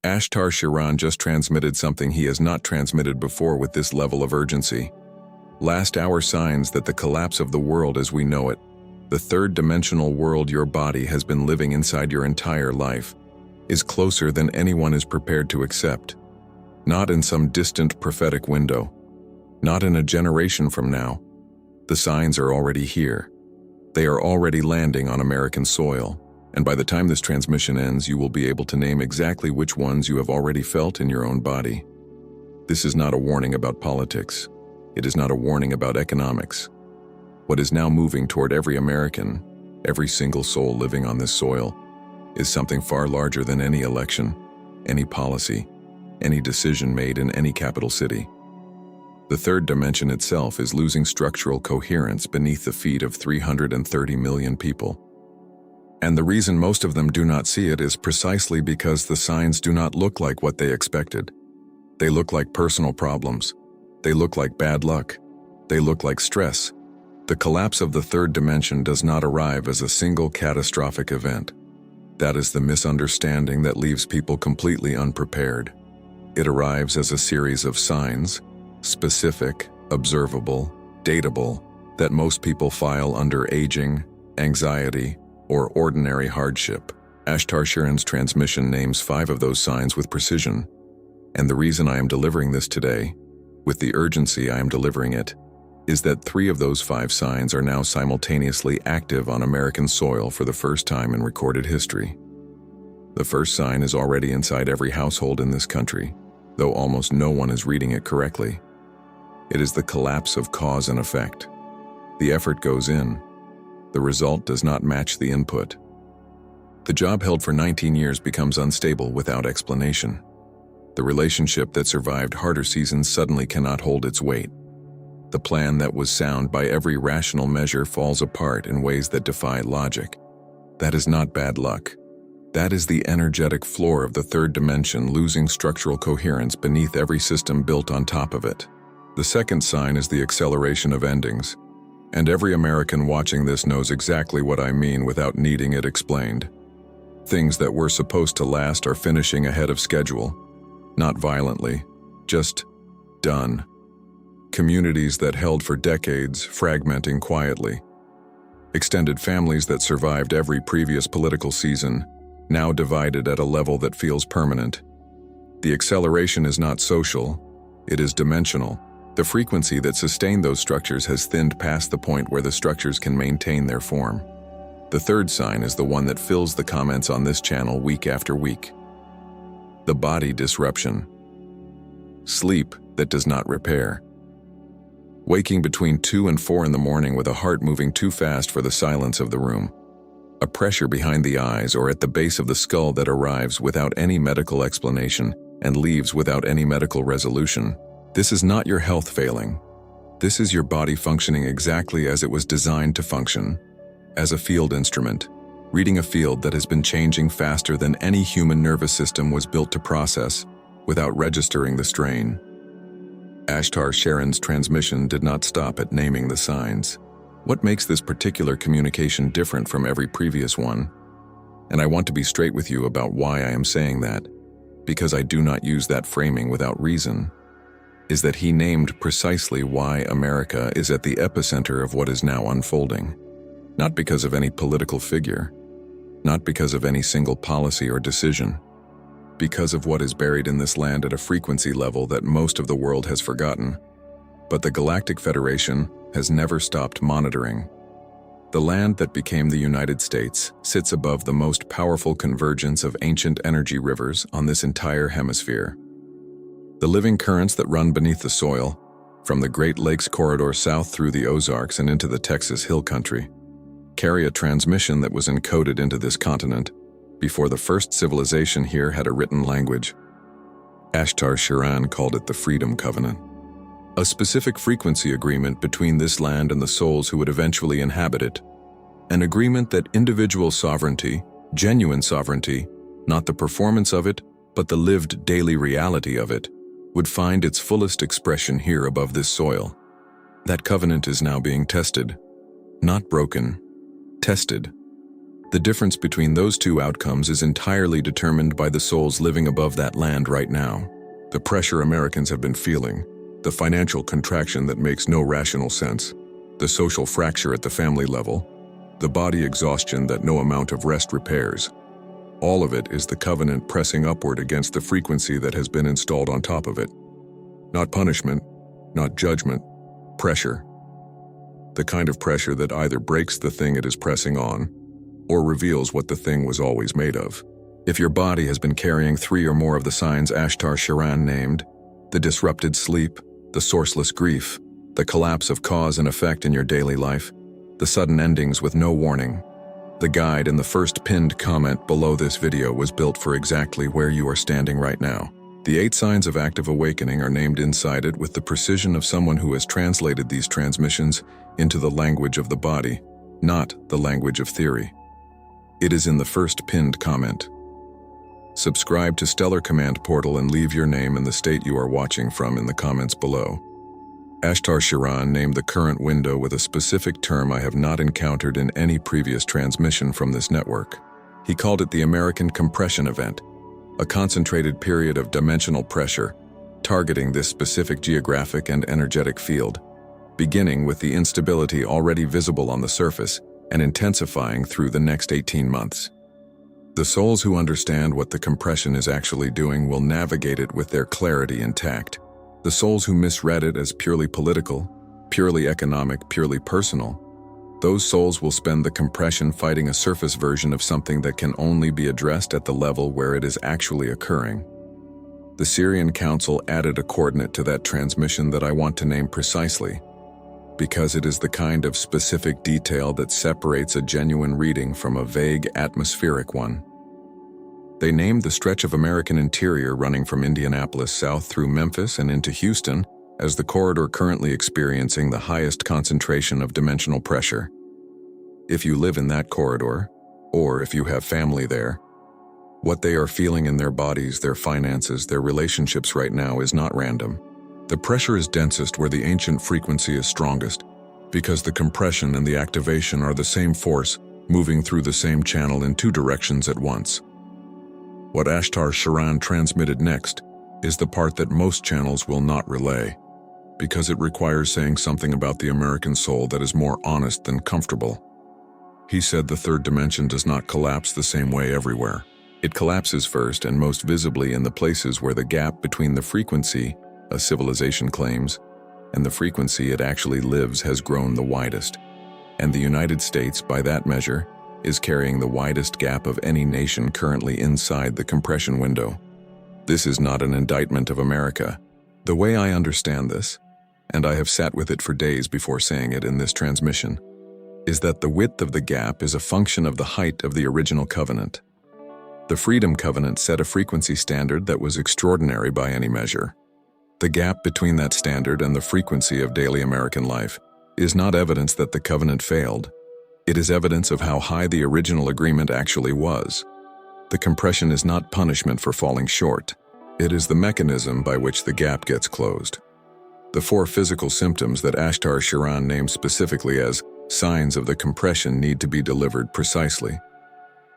Ashtar Sheran just transmitted something he has not transmitted before with this level of urgency. Last hour signs that the collapse of the world as we know it, the third-dimensional world your body has been living inside your entire life, is closer than anyone is prepared to accept. Not in some distant prophetic window. Not in a generation from now. The signs are already here. They are already landing on American soil. And by the time this transmission ends, you will be able to name exactly which ones you have already felt in your own body. This is not a warning about politics. It is not a warning about economics. What is now moving toward every American, every single soul living on this soil, is something far larger than any election, any policy, any decision made in any capital city. The third dimension itself is losing structural coherence beneath the feet of 330 million people. And the reason most of them do not see it is precisely because the signs do not look like what they expected. They look like personal problems. They look like bad luck. They look like stress. The collapse of the third dimension does not arrive as a single catastrophic event. That is the misunderstanding that leaves people completely unprepared. It arrives as a series of signs, specific, observable, datable, that most people file under aging, anxiety, or ordinary hardship. Ashtar Sheran's transmission names 5 of those signs with precision, and the reason I am delivering this today, with the urgency I am delivering it, is that 3 of those 5 signs are now simultaneously active on American soil for the first time in recorded history. The first sign is already inside every household in this country, though almost no one is reading it correctly. It is the collapse of cause and effect. The effort goes in. The result does not match the input. The job held for 19 years becomes unstable without explanation. The relationship that survived harder seasons suddenly cannot hold its weight. The plan that was sound by every rational measure falls apart in ways that defy logic. That is not bad luck. That is the energetic floor of the third dimension losing structural coherence beneath every system built on top of it. The second sign is the acceleration of endings. And every American watching this knows exactly what I mean without needing it explained. Things that were supposed to last are finishing ahead of schedule. Not violently, just done. Communities that held for decades, fragmenting quietly. Extended families that survived every previous political season, now divided at a level that feels permanent. The acceleration is not social, it is dimensional. The frequency that sustained those structures has thinned past the point where the structures can maintain their form. The third sign is the one that fills the comments on this channel week after week. The body disruption. Sleep that does not repair. Waking between 2 and 4 in the morning with a heart moving too fast for the silence of the room. A pressure behind the eyes or at the base of the skull that arrives without any medical explanation and leaves without any medical resolution. This is not your health failing. This is your body functioning exactly as it was designed to function, as a field instrument, reading a field that has been changing faster than any human nervous system was built to process, without registering the strain. Ashtar Sheran's transmission did not stop at naming the signs. What makes this particular communication different from every previous one? And I want to be straight with you about why I am saying that, because I do not use that framing without reason. Is that he named precisely why America is at the epicenter of what is now unfolding. Not because of any political figure, not because of any single policy or decision, because of what is buried in this land at a frequency level that most of the world has forgotten. But the Galactic Federation has never stopped monitoring. The land that became the United States sits above the most powerful convergence of ancient energy rivers on this entire hemisphere. The living currents that run beneath the soil, from the Great Lakes corridor south through the Ozarks and into the Texas Hill Country, carry a transmission that was encoded into this continent before the first civilization here had a written language. Ashtar Sheran called it the Freedom Covenant. A specific frequency agreement between this land and the souls who would eventually inhabit it. An agreement that individual sovereignty, genuine sovereignty, not the performance of it, but the lived daily reality of it, would find its fullest expression here above this soil. That covenant is now being tested. Not broken, tested. The difference between those two outcomes is entirely determined by the souls living above that land right now. The pressure Americans have been feeling, the financial contraction that makes no rational sense, the social fracture at the family level, the body exhaustion that no amount of rest repairs. All of it is the covenant pressing upward against the frequency that has been installed on top of it. Not punishment, not judgment, pressure. The kind of pressure that either breaks the thing it is pressing on, or reveals what the thing was always made of. If your body has been carrying 3 or more of the signs Ashtar Sheran named, the disrupted sleep, the sourceless grief, the collapse of cause and effect in your daily life, the sudden endings with no warning. The guide in the first pinned comment below this video was built for exactly where you are standing right now. The 8 signs of active awakening are named inside it with the precision of someone who has translated these transmissions into the language of the body, not the language of theory. It is in the first pinned comment. Subscribe to Stellar Command Portal and leave your name and the state you are watching from in the comments below. Ashtar Sheran named the current window with a specific term I have not encountered in any previous transmission from this network. He called it the American Compression Event, a concentrated period of dimensional pressure, targeting this specific geographic and energetic field, beginning with the instability already visible on the surface and intensifying through the next 18 months. The souls who understand what the compression is actually doing will navigate it with their clarity intact. The souls who misread it as purely political, purely economic, purely personal, those souls will spend the compression fighting a surface version of something that can only be addressed at the level where it is actually occurring. The Syrian Council added a coordinate to that transmission that I want to name precisely, because it is the kind of specific detail that separates a genuine reading from a vague atmospheric one. They named the stretch of American interior running from Indianapolis south through Memphis and into Houston as the corridor currently experiencing the highest concentration of dimensional pressure. If you live in that corridor, or if you have family there, what they are feeling in their bodies, their finances, their relationships right now is not random. The pressure is densest where the ancient frequency is strongest, because the compression and the activation are the same force moving through the same channel in 2 directions at once. What Ashtar Sheran transmitted next is the part that most channels will not relay, because it requires saying something about the American soul that is more honest than comfortable. He said the 3rd dimension does not collapse the same way everywhere. It collapses first and most visibly in the places where the gap between the frequency a civilization claims and the frequency it actually lives has grown the widest. And the United States, by that measure, is carrying the widest gap of any nation currently inside the compression window. This is not an indictment of America. The way I understand this, and I have sat with it for days before saying it in this transmission, is that the width of the gap is a function of the height of the original covenant. The Freedom Covenant set a frequency standard that was extraordinary by any measure. The gap between that standard and the frequency of daily American life is not evidence that the covenant failed. It is evidence of how high the original agreement actually was. The compression is not punishment for falling short. It is the mechanism by which the gap gets closed. The 4 physical symptoms that Ashtar Sheran named specifically as signs of the compression need to be delivered precisely,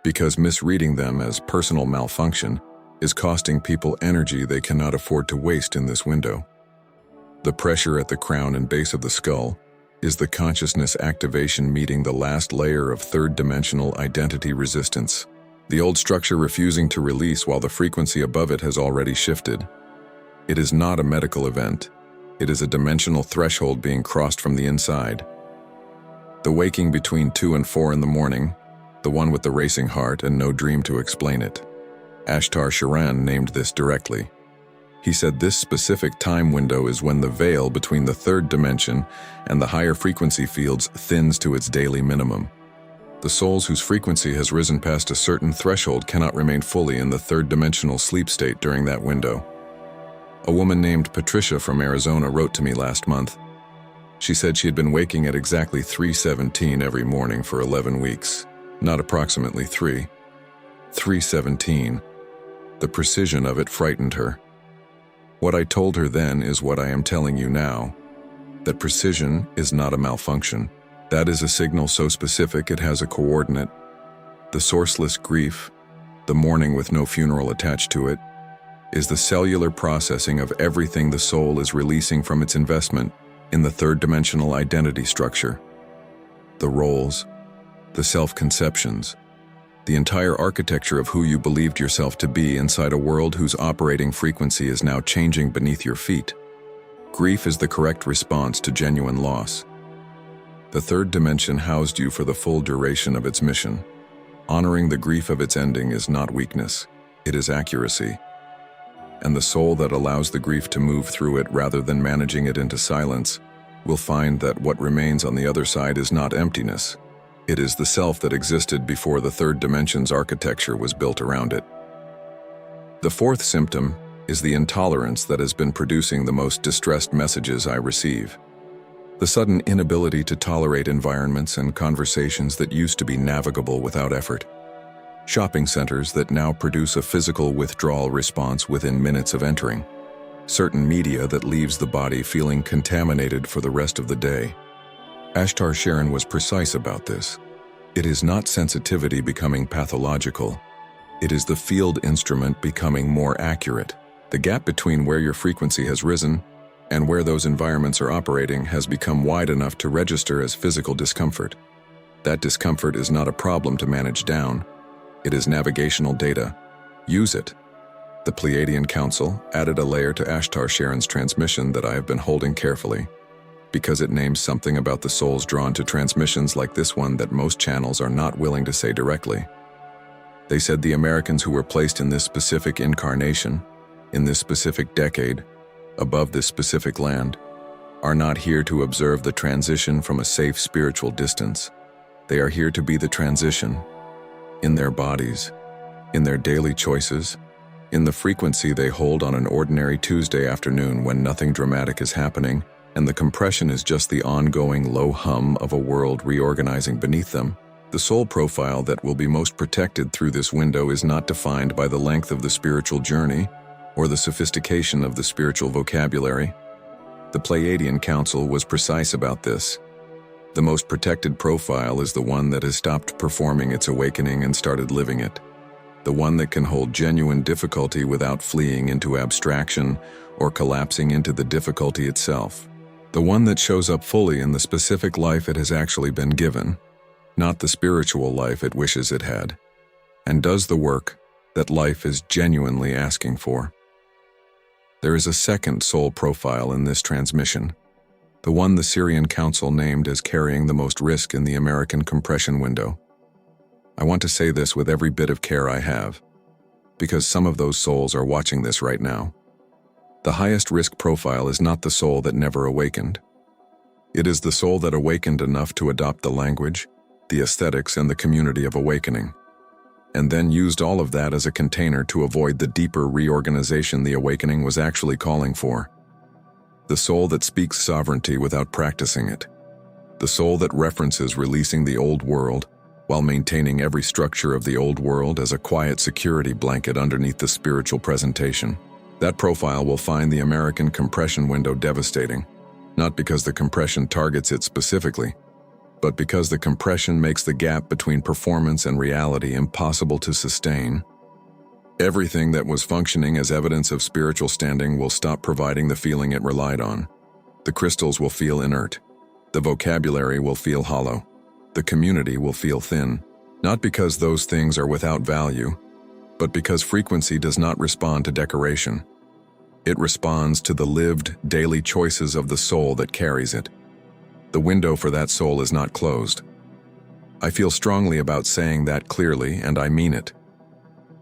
because misreading them as personal malfunction is costing people energy they cannot afford to waste in this window. The pressure at the crown and base of the skull is the consciousness activation meeting the last layer of 3rd-dimensional identity resistance, the old structure refusing to release while the frequency above it has already shifted. It is not a medical event. It is a dimensional threshold being crossed from the inside. The waking between 2 and 4 in the morning, the one with the racing heart and no dream to explain it. Ashtar Sheran named this directly. He said this specific time window is when the veil between the 3rd dimension and the higher frequency fields thins to its daily minimum. The souls whose frequency has risen past a certain threshold cannot remain fully in the 3rd-dimensional sleep state during that window. A woman named Patricia from Arizona wrote to me last month. She said she had been waking at exactly 3:17 every morning for 11 weeks. Not approximately 3. 3:17. The precision of it frightened her. What I told her then is what I am telling you now, that precision is not a malfunction. That is a signal so specific it has a coordinate. The sourceless grief, the mourning with no funeral attached to it, is the cellular processing of everything the soul is releasing from its investment in the third-dimensional identity structure. The roles, the self-conceptions, the entire architecture of who you believed yourself to be inside a world whose operating frequency is now changing beneath your feet. Grief is the correct response to genuine loss. The third dimension housed you for the full duration of its mission. Honoring the grief of its ending is not weakness, it is accuracy. And the soul that allows the grief to move through it rather than managing it into silence will find that what remains on the other side is not emptiness. It is the self that existed before the third dimension's architecture was built around it. The fourth symptom is the intolerance that has been producing the most distressed messages I receive. The sudden inability to tolerate environments and conversations that used to be navigable without effort. Shopping centers that now produce a physical withdrawal response within minutes of entering. Certain media that leaves the body feeling contaminated for the rest of the day. Ashtar Sheran was precise about this. It is not sensitivity becoming pathological. It is the field instrument becoming more accurate. The gap between where your frequency has risen and where those environments are operating has become wide enough to register as physical discomfort. That discomfort is not a problem to manage down. It is navigational data. Use it. The Pleiadian Council added a layer to Ashtar Sheran's transmission that I have been holding carefully, because it names something about the souls drawn to transmissions like this one that most channels are not willing to say directly. They said the Americans who were placed in this specific incarnation, in this specific decade, above this specific land, are not here to observe the transition from a safe spiritual distance. They are here to be the transition, in their bodies, in their daily choices, in the frequency they hold on an ordinary Tuesday afternoon when nothing dramatic is happening, and the compression is just the ongoing low hum of a world reorganizing beneath them. The soul profile that will be most protected through this window is not defined by the length of the spiritual journey or the sophistication of the spiritual vocabulary. The Pleiadian Council was precise about this. The most protected profile is the one that has stopped performing its awakening and started living it. The one that can hold genuine difficulty without fleeing into abstraction or collapsing into the difficulty itself. The one that shows up fully in the specific life it has actually been given, not the spiritual life it wishes it had, and does the work that life is genuinely asking for. There is a second soul profile in this transmission, the one the Syrian Council named as carrying the most risk in the American compression window. I want to say this with every bit of care I have, because some of those souls are watching this right now. The highest risk profile is not the soul that never awakened. It is the soul that awakened enough to adopt the language, the aesthetics, and the community of awakening, and then used all of that as a container to avoid the deeper reorganization the awakening was actually calling for. The soul that speaks sovereignty without practicing it. The soul that references releasing the old world while maintaining every structure of the old world as a quiet security blanket underneath the spiritual presentation. That profile will find the American compression window devastating, not because the compression targets it specifically, but because the compression makes the gap between performance and reality impossible to sustain. Everything that was functioning as evidence of spiritual standing will stop providing the feeling it relied on. The crystals will feel inert. The vocabulary will feel hollow. The community will feel thin, not because those things are without value, but because frequency does not respond to decoration. It responds to the lived, daily choices of the soul that carries it. The window for that soul is not closed. I feel strongly about saying that clearly, and I mean it.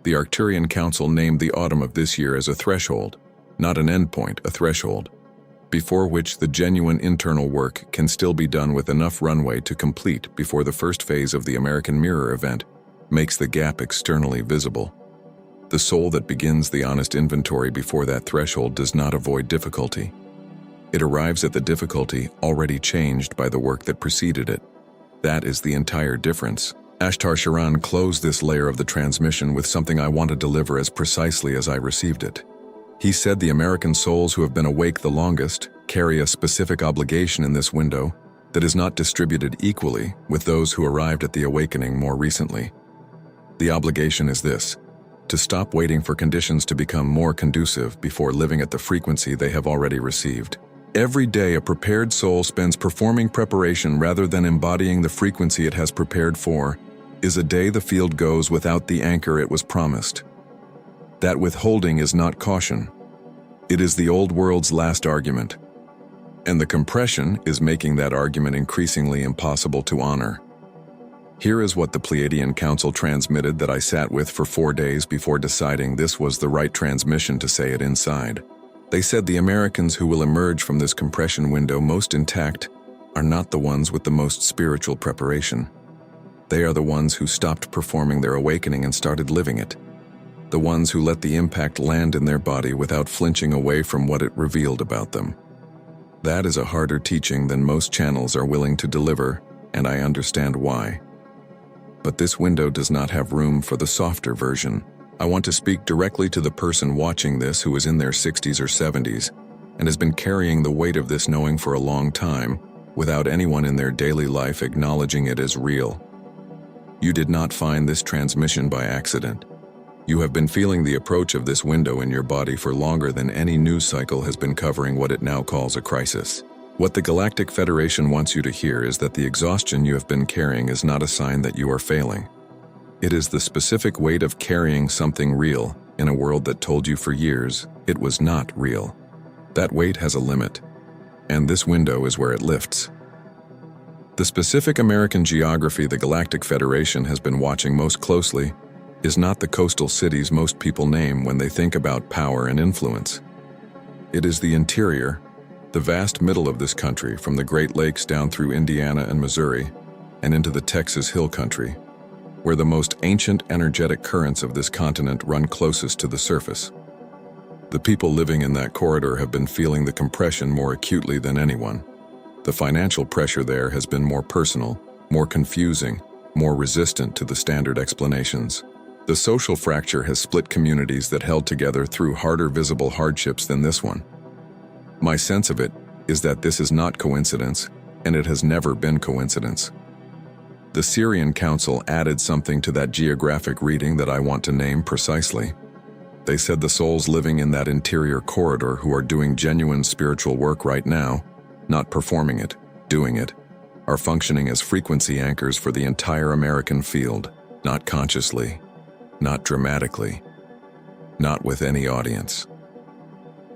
The Arcturian Council named the autumn of this year as a threshold, not an endpoint, a threshold, before which the genuine internal work can still be done with enough runway to complete before the first phase of the American Mirror event makes the gap externally visible. The soul that begins the honest inventory before that threshold does not avoid difficulty. It arrives at the difficulty already changed by the work that preceded it. That is the entire difference. Ashtar Sheran closed this layer of the transmission with something I want to deliver as precisely as I received it. He said the American souls who have been awake the longest carry a specific obligation in this window that is not distributed equally with those who arrived at the awakening more recently. The obligation is this: to stop waiting for conditions to become more conducive before living at the frequency they have already received. Every day, a prepared soul spends performing preparation rather than embodying the frequency it has prepared for, is a day the field goes without the anchor it was promised. That withholding is not caution. It is the old world's last argument. And the compression is making that argument increasingly impossible to honor. Here is what the Pleiadian Council transmitted that I sat with for 4 days before deciding this was the right transmission to say it inside. They said the Americans who will emerge from this compression window most intact are not the ones with the most spiritual preparation. They are the ones who stopped performing their awakening and started living it. The ones who let the impact land in their body without flinching away from what it revealed about them. That is a harder teaching than most channels are willing to deliver, and I understand why. But this window does not have room for the softer version. I want to speak directly to the person watching this who is in their 60s or 70s and has been carrying the weight of this knowing for a long time without anyone in their daily life acknowledging it as real. You did not find this transmission by accident. You have been feeling the approach of this window in your body for longer than any news cycle has been covering what it now calls a crisis. What the Galactic Federation wants you to hear is that the exhaustion you have been carrying is not a sign that you are failing. It is the specific weight of carrying something real in a world that told you for years it was not real. That weight has a limit, and this window is where it lifts. The specific American geography the Galactic Federation has been watching most closely is not the coastal cities most people name when they think about power and influence. It is the interior, the vast middle of this country, from the Great Lakes down through Indiana and Missouri and into the Texas Hill Country, where the most ancient energetic currents of this continent run closest to the surface. The people living in that corridor have been feeling the compression more acutely than anyone. The financial pressure there has been more personal, more confusing, more resistant to the standard explanations. The social fracture has split communities that held together through harder visible hardships than this one. My sense of it is that this is not coincidence, and it has never been coincidence. The Syrian Council added something to that geographic reading that I want to name precisely. They said the souls living in that interior corridor who are doing genuine spiritual work right now, not performing it, doing it, are functioning as frequency anchors for the entire American field, not consciously, not dramatically, not with any audience.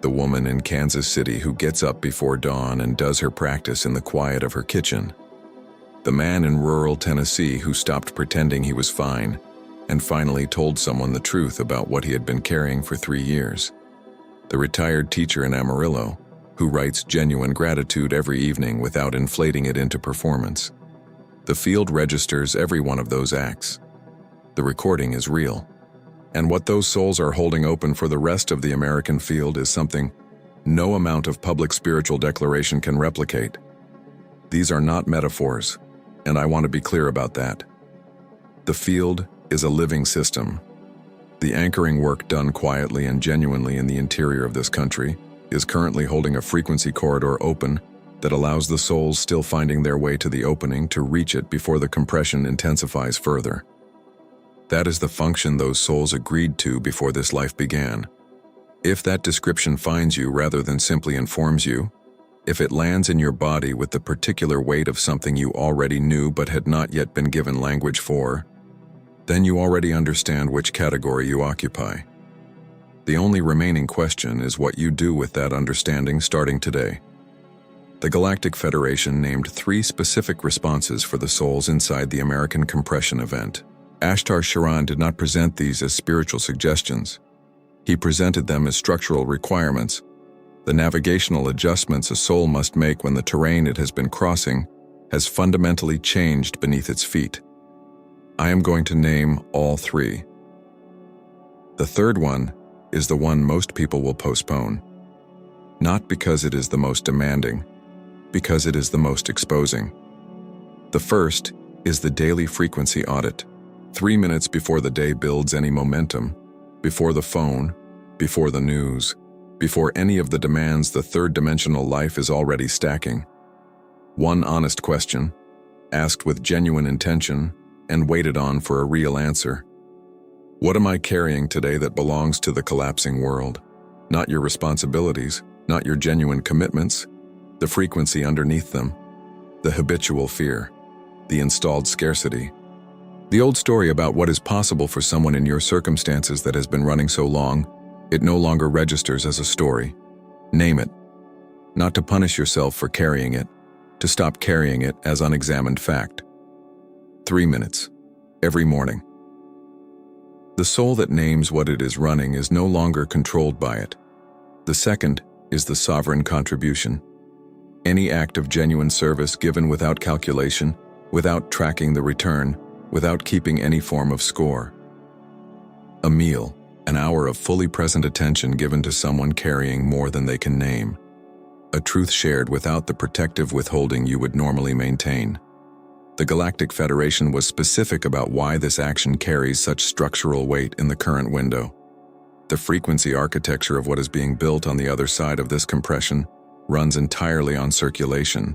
The woman in Kansas City who gets up before dawn and does her practice in the quiet of her kitchen. The man in rural Tennessee who stopped pretending he was fine and finally told someone the truth about what he had been carrying for 3 years. The retired teacher in Amarillo who writes genuine gratitude every evening without inflating it into performance. The field registers every one of those acts. The recording is real. And what those souls are holding open for the rest of the American field is something no amount of public spiritual declaration can replicate. These are not metaphors, and I want to be clear about that. The field is a living system. The anchoring work done quietly and genuinely in the interior of this country is currently holding a frequency corridor open that allows the souls still finding their way to the opening to reach it before the compression intensifies further. That is the function those souls agreed to before this life began. If that description finds you rather than simply informs you, if it lands in your body with the particular weight of something you already knew but had not yet been given language for, then you already understand which category you occupy. The only remaining question is what you do with that understanding starting today. The Galactic Federation named 3 specific responses for the souls inside the American compression event. Ashtar Sheran did not present these as spiritual suggestions. He presented them as structural requirements, the navigational adjustments a soul must make when the terrain it has been crossing has fundamentally changed beneath its feet. I am going to name all 3. The third one is the one most people will postpone. Not because it is the most demanding, because it is the most exposing. The first is the daily frequency audit. 3 minutes before the day builds any momentum, before the phone, before the news, before any of the demands the third-dimensional life is already stacking. One honest question, asked with genuine intention and waited on for a real answer. What am I carrying today that belongs to the collapsing world? Not your responsibilities, not your genuine commitments, the frequency underneath them, the habitual fear, the installed scarcity. The old story about what is possible for someone in your circumstances that has been running so long, it no longer registers as a story. Name it. Not to punish yourself for carrying it, to stop carrying it as unexamined fact. 3 minutes. Every morning. The soul that names what it is running is no longer controlled by it. The second is the sovereign contribution. Any act of genuine service given without calculation, without tracking the return, without keeping any form of score. A meal, an hour of fully present attention given to someone carrying more than they can name. A truth shared without the protective withholding you would normally maintain. The Galactic Federation was specific about why this action carries such structural weight in the current window. The frequency architecture of what is being built on the other side of this compression runs entirely on circulation,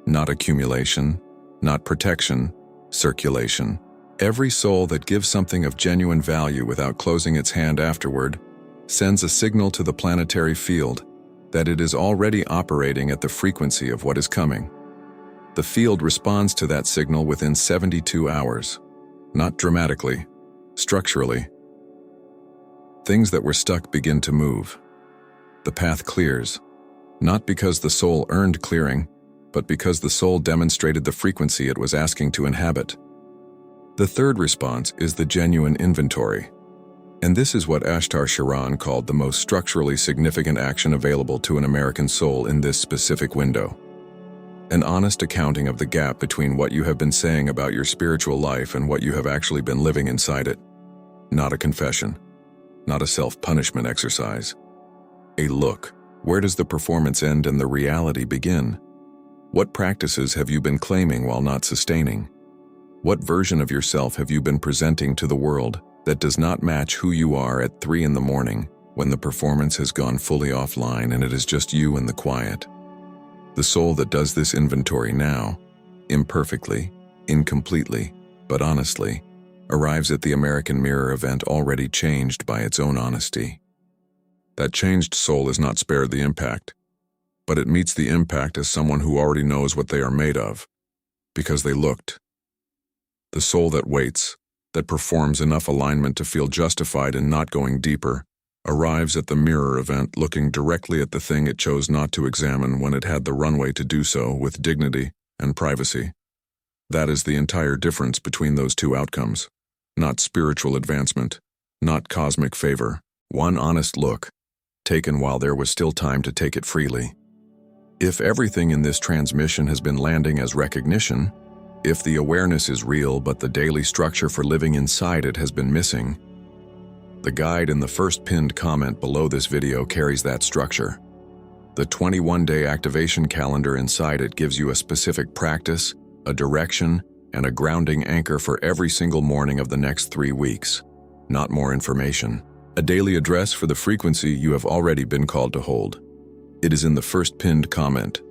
not accumulation, not protection, circulation. Every soul that gives something of genuine value without closing its hand afterward sends a signal to the planetary field that it is already operating at the frequency of what is coming. The field responds to that signal within 72 hours, not dramatically, structurally. Things that were stuck begin to move. The path clears, not because the soul earned clearing, but because the soul demonstrated the frequency it was asking to inhabit. The third response is the genuine inventory. And this is what Ashtar Sheran called the most structurally significant action available to an American soul in this specific window. An honest accounting of the gap between what you have been saying about your spiritual life and what you have actually been living inside it. Not a confession. Not a self-punishment exercise. A look. Where does the performance end and the reality begin? What practices have you been claiming while not sustaining? What version of yourself have you been presenting to the world that does not match who you are at 3 in the morning when the performance has gone fully offline and it is just you and the quiet? The soul that does this inventory now, imperfectly, incompletely, but honestly, arrives at the American Mirror event already changed by its own honesty. That changed soul is not spared the impact, but it meets the impact as someone who already knows what they are made of, because they looked. The soul that waits, that performs enough alignment to feel justified in not going deeper, arrives at the mirror event looking directly at the thing it chose not to examine when it had the runway to do so with dignity and privacy. That is the entire difference between those two outcomes. Not spiritual advancement, not cosmic favor. One honest look, taken while there was still time to take it freely. If everything in this transmission has been landing as recognition, if the awareness is real but the daily structure for living inside it has been missing, the guide in the first pinned comment below this video carries that structure. The 21-day activation calendar inside it gives you a specific practice, a direction, and a grounding anchor for every single morning of the next 3 weeks. Not more information. A daily address for the frequency you have already been called to hold. It is in the first pinned comment.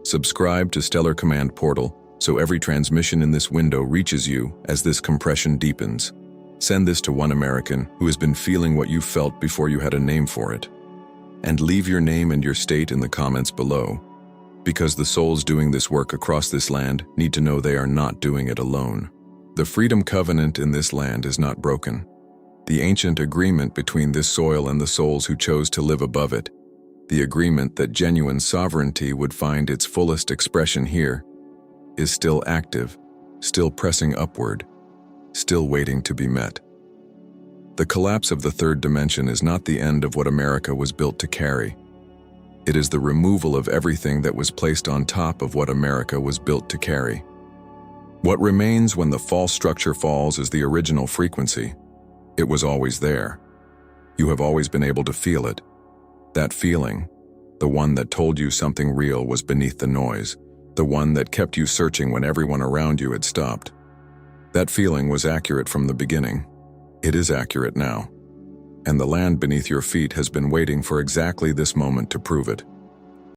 Subscribe to Stellar Command Portal so every transmission in this window reaches you as this compression deepens. Send this to one American who has been feeling what you felt before you had a name for it. And leave your name and your state in the comments below, because the souls doing this work across this land need to know they are not doing it alone. The freedom covenant in this land is not broken. The ancient agreement between this soil and the souls who chose to live above it, the agreement that genuine sovereignty would find its fullest expression here, is still active, still pressing upward, still waiting to be met. The collapse of the third dimension is not the end of what America was built to carry. It is the removal of everything that was placed on top of what America was built to carry. What remains when the false structure falls is the original frequency. It was always there. You have always been able to feel it. That feeling, the one that told you something real was beneath the noise, the one that kept you searching when everyone around you had stopped. That feeling was accurate from the beginning. It is accurate now. And the land beneath your feet has been waiting for exactly this moment to prove it.